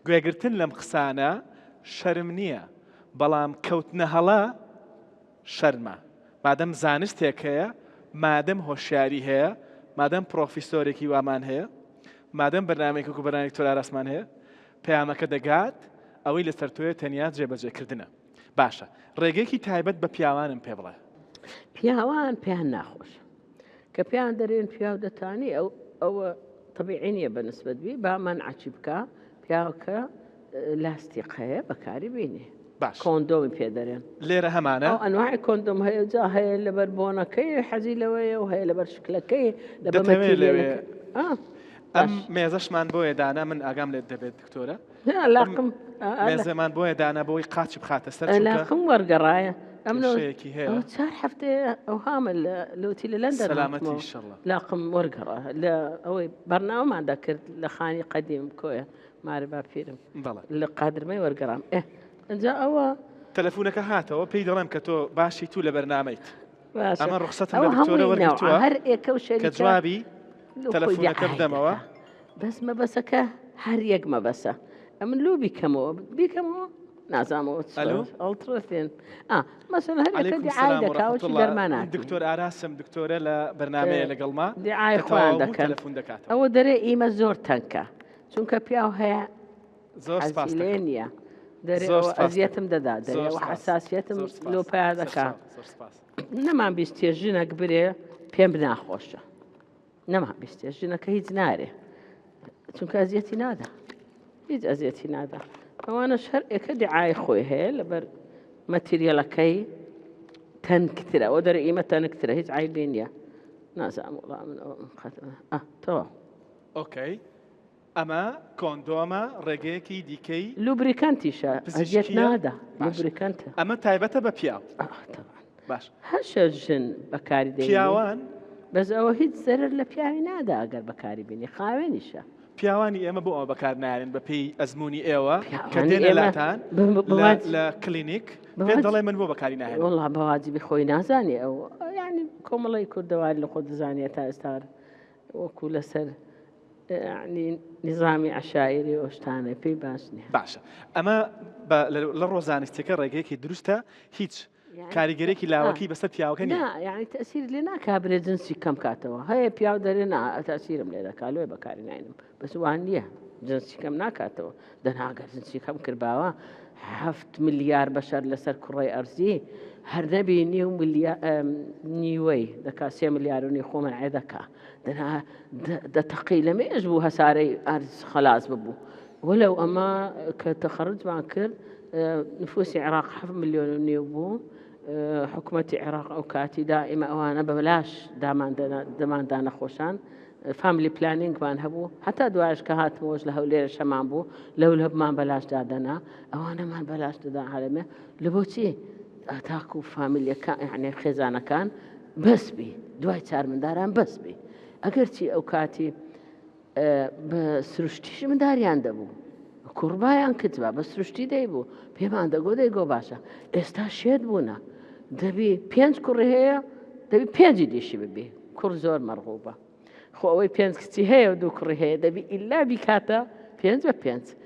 گوێگرتن لەم قسانە شەرم نییە بەڵام کەوتنە هەڵە شەرمە مادەم زانستێک هەیە مادەم هۆشیاری هەیە مادەم پرۆفیسۆرێکی وامان هەیە مادەم بەرنامێک و بەرنامێک تۆ ئاراسمان هەیە پەیامەکە دەگات ئەوەی لەسەر تۆیە تەنیا جێبەجێکردنە باشە ڕێگەیەکی تایبەت بە پیاوانم پێ بڵێ پیاوان پێیان ناخۆش کە پێیان دەرێن پیاو دەتانی ئەوە طبیعی نییە بەنسبەت بی بامان عاچی بکە پیاوکە لاستیقەیە بەکاری بینێ باش کۆندۆمی پێدەرێن لێرە هەمانە ئەنواعی کۆندۆم هەیە جا هەیە لەبەر بۆنەکەی حەزی لەوەیە و هەیە لەبەر شکلەکەی لەبەر ئەم مێزەشمان بۆیە دانا من ئاگام لێت دەبێت دکتۆرە لاقم مێزەمان بۆیە دانا بۆی قاچ بخاتە سەر لاقم وەرگەڕایە ئەمشەیەکی هەیە چار هەفتەیە ئەو هامە لەوتی لە لەندەن سەلامەتی ئینشەڵڵا لاقم وەرگەڕا لە ئەوەی بەرنامەمان دەکرد لە خانی قەدیم کۆیە مارە باپیرم لە قادرمەی وەرگەڕام ئەجا ئەوە تەلەفونەکە هاتەوە پێی دەڵێم کە تۆ باشی تو لە بەرنامەیت ئەمە ڕخسەتم لە دکتۆرە وەرگرتووە هەر ئێکە و شەریکە کە جوابی تەلەفونەکە بدەمەوە بەس مەبەسەکە هەر یەک مەبەسە ئەمن لۆ بیکەمەوە نازانەوە ئەڵترۆفێن مەسەلا هەرێکە دیعای دەکاوەی دەرمانات دکتۆر ئاراسم دکتۆرە لە بەرنامەیە لەگەڵما دیعای خۆیان دەکەن ئەوە دەرێ ئیمە زۆر تەنکە چونکە پیاو هەیە زۆر لێ نییە دەرێەوە ئەزیەتم دەدا دەرێەوە حساسیەتم لۆ پیا دەکا نەمان بیستێ ژنەک برێ پێم ناخۆشە نەمان بیستێ ژنەکە هیچ نارێ چونکە ئەزیەتی نادا هیچ ئەزیەتی نادا ئەوانەش هەر ئێکە دیعای خۆی هەیە لەبەر مەتریەلەکەی تەنکترە ئەوە دەرە ئیمە تەنکترە هیچ عیبێ نییە نازانم وەڵام من تەوا ئۆکەی ئەمە کۆندۆمە ڕێگەیەکی دیکەی لوبریکانتیشە ئەزیەت نادا لوبریکانتە ئەمە تایبەتە بە پیاو باش هەشە ژن بەکاری دەی پیاوان بەس ئەوە هیچ زەرر لە پیاوی نادا ئەگەر بەکاری بینی خاوێنیشە پیاوانی ئێمە بۆ ئەوە بەکار نارێن بە پێی ئەزمموی ئێوە کە دێنە لاتان لە کلینیک پێ دەڵێ من بۆ بەکاری ناهێن وڵا بەواجبی خۆی نازانێ ئەو ینی کۆمەڵی کوردەواری لە خۆ دەزانێت تا ئێستا وەکو لەسەر نظامی عشاعری ئۆشتانە پێی باش نییە باشە ئەمە لە ڕۆزانستێکە ڕێگەیەکی دروستە هیچ کاریگەرێکی لاوەکی بەسەر پیاوەکە یعنی تەسیر لێ ناکا برێ جنسی کەم کاتەوە هەیە پیاو دەرێن تەسیرم لێ دەکا لێ بەکاری ناینم بەس وان نییە جنسی کەم ناکاتەوە دەناگەر جنسی کەم کردباوە 7 ملیار بەشەر لەسەر کوڕی ئەرزی هەر نەبی نیوەی دەکا 3 ملیار و نی خۆمەنعێ دەکا دەتەقی لەمێژ بوو هەسارەی ئەرز خەلاص ببوو وەلەو ئەمە کە تەخەڕجمان کرد نفوسی عێراق 7 ملیۆن و نیو بوو حکوومەتی عێراق ئەو کاتی دائیمە ئەوانە بەبلاش دەماندا نەخۆشان فامیلی پلانینگمان هەبوو هەتا دوایش کە هاتمەوەش لە هەولێرە شەمان بوو لەو لە بمان بەلاش دادەنا ئەوانەمان بەلاش دەدا هەرمێ لە بۆچی تاکو و فامیلیەکان یعنی خێزانەکان بەسبی دوای چارمنداران بەسبی ئەگەر چی ئەو کاتی بە سروشتیش منداریان دەبوو کوڕبایان کتبە بە سروشتی دەیبوو پێمان دەگۆ دەیگۆ باشە ئێستا شێت بوونە دەبی 5 کوڕی هەیە دەبی 5 دیشی ببی کوڕ زۆر مەرغوبە خۆ ئەوەی 5 کچی هەیە و 2 کوڕی هەیە دەبی ئیلا بیکاتە 5 بە 5